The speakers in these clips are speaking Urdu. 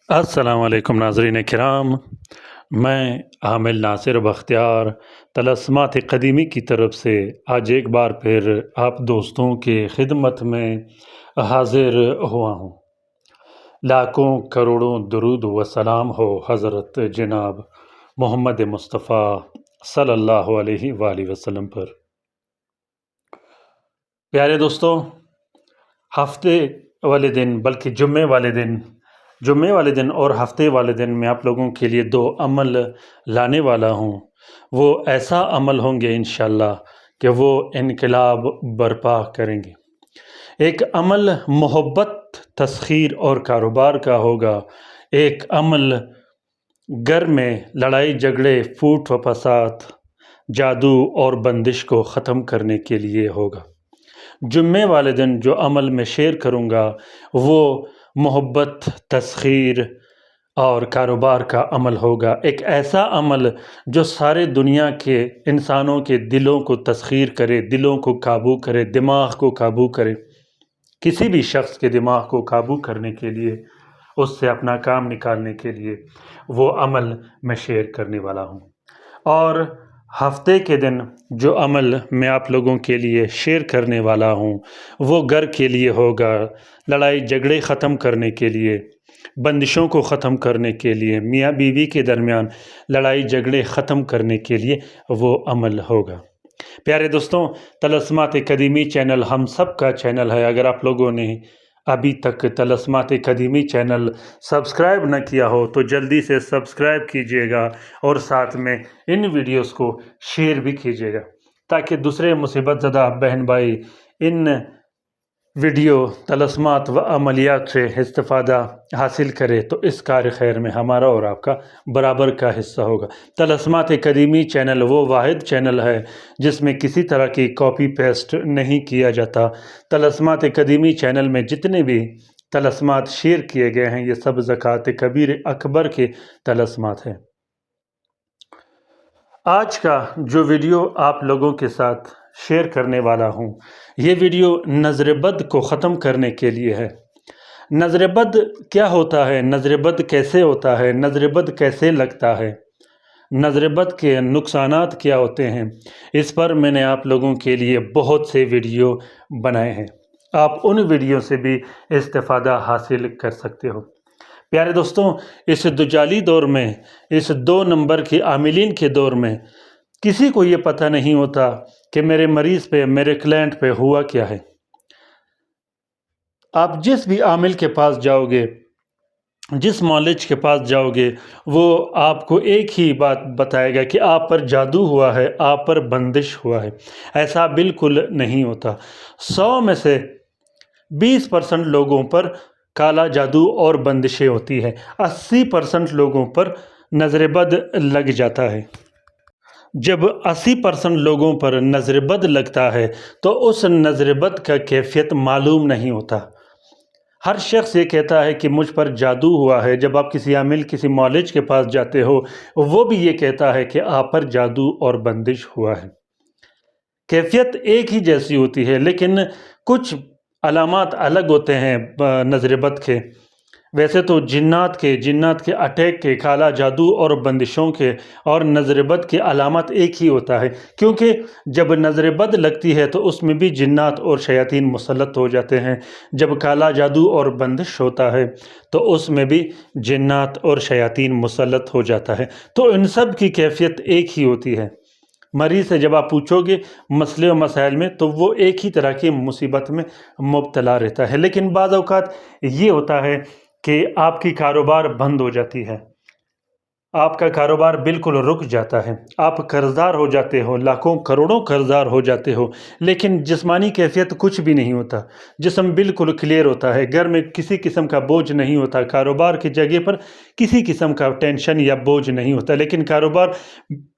السلام علیکم ناظرین کرام، میں عامل ناصر بختیار طلسمات قدیمی کی طرف سے آج ایک بار پھر آپ دوستوں کے خدمت میں حاضر ہوا ہوں۔ لاکھوں کروڑوں درود و سلام ہو حضرت جناب محمد مصطفیٰ صلی اللہ علیہ وآلہ وسلم پر۔ پیارے دوستوں، ہفتے والے دن بلکہ جمعے والے دن اور ہفتے والے دن میں آپ لوگوں کے لیے 2 عمل لانے والا ہوں۔ وہ ایسا عمل ہوں گے انشاءاللہ کہ وہ انقلاب برپا کریں گے۔ ایک عمل محبت، تسخیر اور کاروبار کا ہوگا۔ ایک عمل گھر میں لڑائی جھگڑے، پھوٹ و فساد، جادو اور بندش کو ختم کرنے کے لیے ہوگا۔ جمعے والے دن جو عمل میں شیئر کروں گا وہ محبت، تسخیر اور کاروبار کا عمل ہوگا۔ ایک ایسا عمل جو سارے دنیا کے انسانوں کے دلوں کو تسخیر کرے، دلوں کو قابو کرے، دماغ کو قابو کرے۔ کسی بھی شخص کے دماغ کو قابو کرنے کے لیے، اس سے اپنا کام نکالنے کے لیے وہ عمل میں شیئر کرنے والا ہوں۔ اور ہفتے کے دن جو عمل میں آپ لوگوں کے لیے شیئر کرنے والا ہوں وہ گھر کے لیے ہوگا، لڑائی جھگڑے ختم کرنے کے لیے، بندشوں کو ختم کرنے کے لیے، میاں بیوی کے درمیان لڑائی جھگڑے ختم کرنے کے لیے وہ عمل ہوگا۔ پیارے دوستوں، طلسمات قدیمی چینل ہم سب کا چینل ہے۔ اگر آپ لوگوں نے ابھی تک طلسمات قدیمی چینل سبسکرائب نہ کیا ہو تو جلدی سے سبسکرائب کیجیے گا اور ساتھ میں ان ویڈیوز کو شیئر بھی کیجیے گا تاکہ دوسرے مصیبت زدہ بہن بھائی ان ویڈیو طلسمات و عملیات سے استفادہ حاصل کرے تو اس کار خیر میں ہمارا اور آپ کا برابر کا حصہ ہوگا۔ طلسمات قدیمی چینل وہ واحد چینل ہے جس میں کسی طرح کی کاپی پیسٹ نہیں کیا جاتا۔ طلسمات قدیمی چینل میں جتنے بھی طلسمات شیئر کیے گئے ہیں یہ سب زکوٰۃ کبیر اکبر کے طلسمات ہیں۔ آج کا جو ویڈیو آپ لوگوں کے ساتھ شیئر کرنے والا ہوں یہ ویڈیو نظر بد کو ختم کرنے کے لیے ہے۔ نظر بد کیا ہوتا ہے؟ نظر بد کیسے ہوتا ہے؟ نظر بد کیسے لگتا ہے؟ نظر بد کے نقصانات کیا ہوتے ہیں؟ اس پر میں نے آپ لوگوں کے لیے بہت سے ویڈیو بنائے ہیں، آپ ان ویڈیو سے بھی استفادہ حاصل کر سکتے ہو۔ پیارے دوستوں، اس دجالی دور میں، اس 2 نمبر کے عاملین کے دور میں کسی کو یہ پتہ نہیں ہوتا کہ میرے مریض پہ، میرے کلائنٹ پہ ہوا کیا ہے۔ آپ جس بھی عامل کے پاس جاؤ گے، جس معالج کے پاس جاؤ گے وہ آپ کو ایک ہی بات بتائے گا کہ آپ پر جادو ہوا ہے، آپ پر بندش ہوا ہے۔ ایسا بالکل نہیں ہوتا۔ 100 میں سے 20% لوگوں پر کالا جادو اور بندشیں ہوتی ہے، 80% لوگوں پر نظر بد لگ جاتا ہے۔ جب 80% لوگوں پر نظر بد لگتا ہے تو اس نظر بد کا کیفیت معلوم نہیں ہوتا۔ ہر شخص یہ کہتا ہے کہ مجھ پر جادو ہوا ہے۔ جب آپ کسی عامل، کسی معالج کے پاس جاتے ہو وہ بھی یہ کہتا ہے کہ آپ پر جادو اور بندش ہوا ہے۔ کیفیت ایک ہی جیسی ہوتی ہے لیکن کچھ علامات الگ ہوتے ہیں نظر بد کے۔ ویسے تو جنات کے اٹیک کے، کالا جادو اور بندشوں کے اور نظر بد کے علامات ایک ہی ہوتا ہے، کیونکہ جب نظر بد لگتی ہے تو اس میں بھی جنات اور شیاطین مسلط ہو جاتے ہیں۔ جب کالا جادو اور بندش ہوتا ہے تو اس میں بھی جنات اور شیاطین مسلط ہو جاتا ہے۔ تو ان سب کی کیفیت ایک ہی ہوتی ہے۔ مریض سے جب آپ پوچھو گے مسئلے و مسائل میں تو وہ ایک ہی طرح کی مصیبت میں مبتلا رہتا ہے، لیکن بعض اوقات یہ ہوتا ہے کہ آپ کی کاروبار بند ہو جاتی ہے، آپ کا کاروبار بالکل رک جاتا ہے، آپ قرضدار ہو جاتے ہو، لاکھوں کروڑوں قرضدار ہو جاتے ہو، لیکن جسمانی کیفیت کچھ بھی نہیں ہوتا، جسم بالکل کلیئر ہوتا ہے، گھر میں کسی قسم کا بوجھ نہیں ہوتا، کاروبار کی جگہ پر کسی قسم کا ٹینشن یا بوجھ نہیں ہوتا، لیکن کاروبار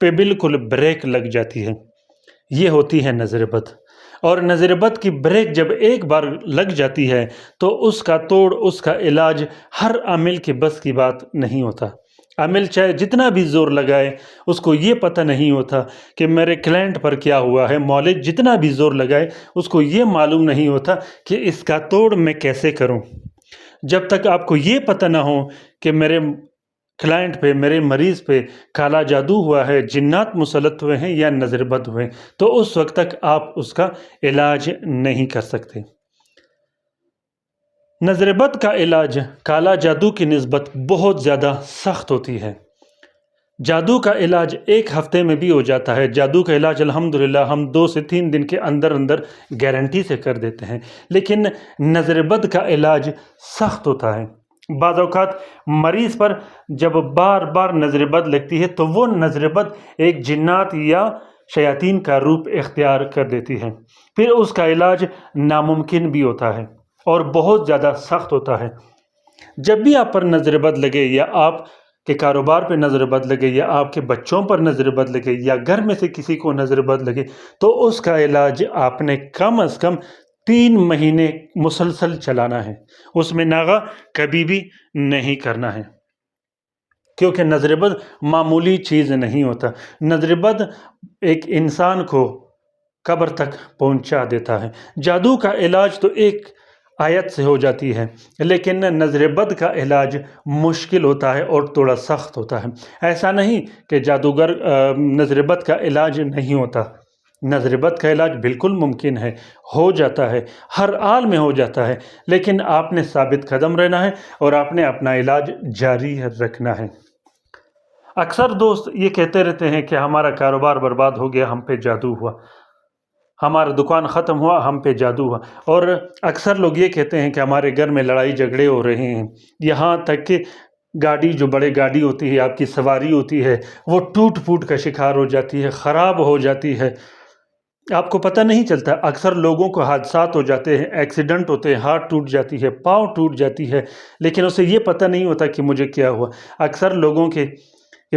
پہ بالکل بریک لگ جاتی ہے۔ یہ ہوتی ہے نظر بد۔ اور نظر بد کی بریک جب ایک بار لگ جاتی ہے تو اس کا توڑ، اس کا علاج ہر عامل کے بس کی بات نہیں ہوتا۔ عامل چاہے جتنا بھی زور لگائے اس کو یہ پتہ نہیں ہوتا کہ میرے کلائنٹ پر کیا ہوا ہے۔ معالج جتنا بھی زور لگائے اس کو یہ معلوم نہیں ہوتا کہ اس کا توڑ میں کیسے کروں۔ جب تک آپ کو یہ پتہ نہ ہو کہ میرے کلائنٹ پہ، میرے مریض پہ کالا جادو ہوا ہے، جنات مسلط ہوئے ہیں یا نظر بد ہوئے، تو اس وقت تک آپ اس کا علاج نہیں کر سکتے۔ نظر بد کا علاج کالا جادو کی نسبت بہت زیادہ سخت ہوتی ہے۔ جادو کا علاج ایک ہفتے میں بھی ہو جاتا ہے۔ جادو کا علاج الحمدللہ ہم 2 سے 3 دن کے اندر گارنٹی سے کر دیتے ہیں، لیکن نظر بد کا علاج سخت ہوتا ہے۔ بعض اوقات مریض پر جب بار بار نظر بد لگتی ہے تو وہ نظر بد ایک جنات یا شیاطین کا روپ اختیار کر دیتی ہے، پھر اس کا علاج ناممکن بھی ہوتا ہے اور بہت زیادہ سخت ہوتا ہے۔ جب بھی آپ پر نظر بد لگے یا آپ کے کاروبار پہ نظر بد لگے یا آپ کے بچوں پر نظر بد لگے یا گھر میں سے کسی کو نظر بد لگے، تو اس کا علاج آپ نے کم از کم 3 مہینے مسلسل چلانا ہے، اس میں ناغہ کبھی بھی نہیں کرنا ہے، کیونکہ نظر بد معمولی چیز نہیں ہوتا۔ نظر بد ایک انسان کو قبر تک پہنچا دیتا ہے۔ جادو کا علاج تو ایک آیت سے ہو جاتی ہے، لیکن نظر بد کا علاج مشکل ہوتا ہے اور تھوڑا سخت ہوتا ہے۔ ایسا نہیں کہ جادوگر نظر بد کا علاج نہیں ہوتا، نظر بد کا علاج بالکل ممکن ہے، ہو جاتا ہے، ہر حال میں ہو جاتا ہے، لیکن آپ نے ثابت قدم رہنا ہے اور آپ نے اپنا علاج جاری رکھنا ہے۔ اکثر دوست یہ کہتے رہتے ہیں کہ ہمارا کاروبار برباد ہو گیا، ہم پہ جادو ہوا، ہمارا دکان ختم ہوا، ہم پہ جادو ہوا، اور اکثر لوگ یہ کہتے ہیں کہ ہمارے گھر میں لڑائی جھگڑے ہو رہے ہیں، یہاں تک کہ گاڑی جو بڑے گاڑی ہوتی ہے، آپ کی سواری ہوتی ہے، وہ ٹوٹ پھوٹ کا شکار ہو جاتی ہے، خراب ہو جاتی ہے، آپ کو پتہ نہیں چلتا۔ اکثر لوگوں کو حادثات ہو جاتے ہیں، ایکسیڈنٹ ہوتے ہیں، ہاتھ ٹوٹ جاتی ہے، پاؤں ٹوٹ جاتی ہے، لیکن اسے یہ پتہ نہیں ہوتا کہ مجھے کیا ہوا۔ اکثر لوگوں کے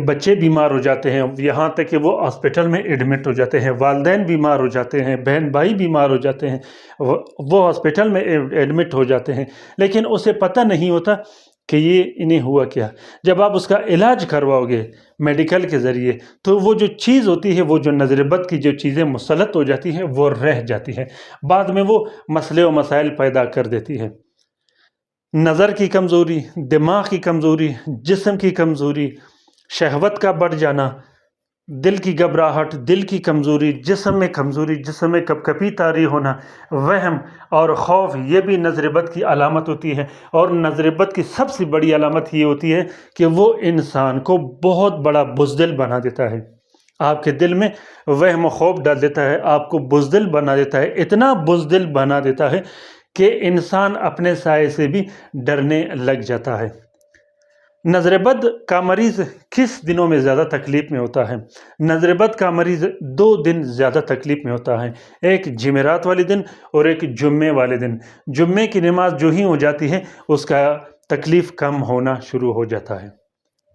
بچے بیمار ہو جاتے ہیں، یہاں تک کہ وہ ہاسپٹل میں ایڈمٹ ہو جاتے ہیں، والدین بیمار ہو جاتے ہیں، بہن بھائی بیمار ہو جاتے ہیں، وہ ہاسپٹل میں ایڈمٹ ہو جاتے ہیں، لیکن اسے پتہ نہیں ہوتا کہ یہ انہیں ہوا کیا۔ جب آپ اس کا علاج کرواؤ گے میڈیکل کے ذریعے، تو وہ جو چیز ہوتی ہے، وہ جو نظر بد کی جو چیزیں مسلط ہو جاتی ہیں، وہ رہ جاتی ہیں، بعد میں وہ مسئلے و مسائل پیدا کر دیتی ہے۔ نظر کی کمزوری، دماغ کی کمزوری، جسم کی کمزوری، شہوت کا بڑھ جانا، دل کی گھبراہٹ، دل کی کمزوری، جسم میں کمزوری، جسم میں کپ کپی طاری ہونا، وہم اور خوف، یہ بھی نظر بد کی علامت ہوتی ہے۔ اور نظر بد کی سب سے بڑی علامت یہ ہوتی ہے کہ وہ انسان کو بہت بڑا بزدل بنا دیتا ہے، آپ کے دل میں وہم و خوف ڈال دیتا ہے، آپ کو بزدل بنا دیتا ہے، اتنا بزدل بنا دیتا ہے کہ انسان اپنے سائے سے بھی ڈرنے لگ جاتا ہے۔ نظر بد کا مریض کس دنوں میں زیادہ تکلیف میں ہوتا ہے؟ نظر بد کا مریض 2 دن زیادہ تکلیف میں ہوتا ہے، ایک جمعرات والے دن اور ایک جمعے والے دن۔ جمعے کی نماز جو ہی ہو جاتی ہے، اس کا تکلیف کم ہونا شروع ہو جاتا ہے۔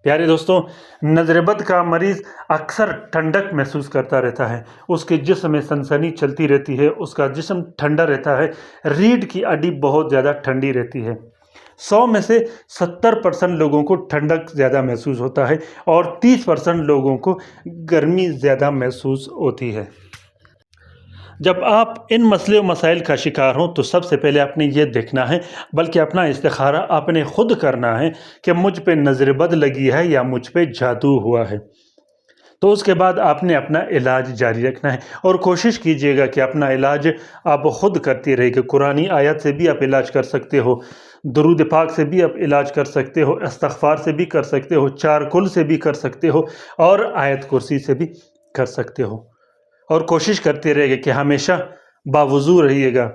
پیارے دوستوں، نظر بد کا مریض اکثر ٹھنڈک محسوس کرتا رہتا ہے، اس کے جسم میں سنسنی چلتی رہتی ہے، اس کا جسم ٹھنڈا رہتا ہے، ریڑھ کی ہڈی بہت زیادہ ٹھنڈی رہتی ہے۔ 100 میں سے 70% لوگوں کو ٹھنڈک زیادہ محسوس ہوتا ہے اور 30% لوگوں کو گرمی زیادہ محسوس ہوتی ہے۔ جب آپ ان مسئلے و مسائل کا شکار ہوں تو سب سے پہلے آپ نے یہ دیکھنا ہے، بلکہ اپنا استخارہ آپ نے خود کرنا ہے کہ مجھ پہ نظر بد لگی ہے یا مجھ پہ جادو ہوا ہے۔ تو اس کے بعد آپ نے اپنا علاج جاری رکھنا ہے اور کوشش کیجئے گا کہ اپنا علاج آپ خود کرتے رہے گا۔ قرآنی آیت سے بھی آپ علاج کر سکتے ہو، درود پاک سے بھی آپ علاج کر سکتے ہو، استغفار سے بھی کر سکتے ہو، 4 کل سے بھی کر سکتے ہو اور آیت کرسی سے بھی کر سکتے ہو۔ اور کوشش کرتے رہے گا کہ ہمیشہ باوضو رہیے گا،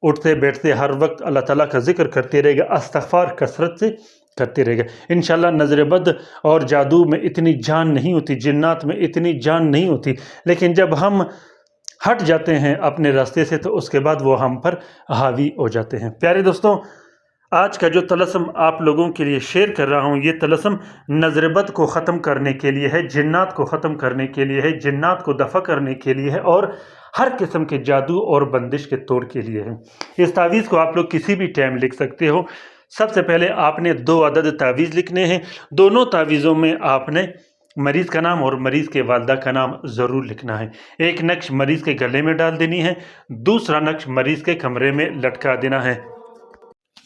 اٹھتے بیٹھتے ہر وقت اللہ تعالیٰ کا ذکر کرتے رہے گا، استغفار کثرت سے کرتے رہے گا۔ انشاءاللہ نظر بد اور جادو میں اتنی جان نہیں ہوتی، جنات میں اتنی جان نہیں ہوتی، لیکن جب ہم ہٹ جاتے ہیں اپنے راستے سے تو اس کے بعد وہ ہم پر حاوی ہو جاتے ہیں۔ پیارے دوستوں، آج کا جو طلسم آپ لوگوں کے لیے شیئر کر رہا ہوں، یہ طلسم نظر بد کو ختم کرنے کے لیے ہے، جنات کو ختم کرنے کے لیے ہے، جنات کو دفع کرنے کے لیے ہے اور ہر قسم کے جادو اور بندش کے توڑ کے لیے ہے۔ اس تعویذ کو آپ لوگ کسی بھی ٹائم لکھ سکتے ہو۔ سب سے پہلے آپ نے 2 عدد تعویذ لکھنے ہیں، دونوں تعویذوں میں آپ نے مریض کا نام اور مریض کے والدہ کا نام ضرور لکھنا ہے۔ ایک نقش مریض کے گلے میں ڈال دینی ہے، دوسرا نقش مریض کے کمرے میں لٹکا دینا ہے۔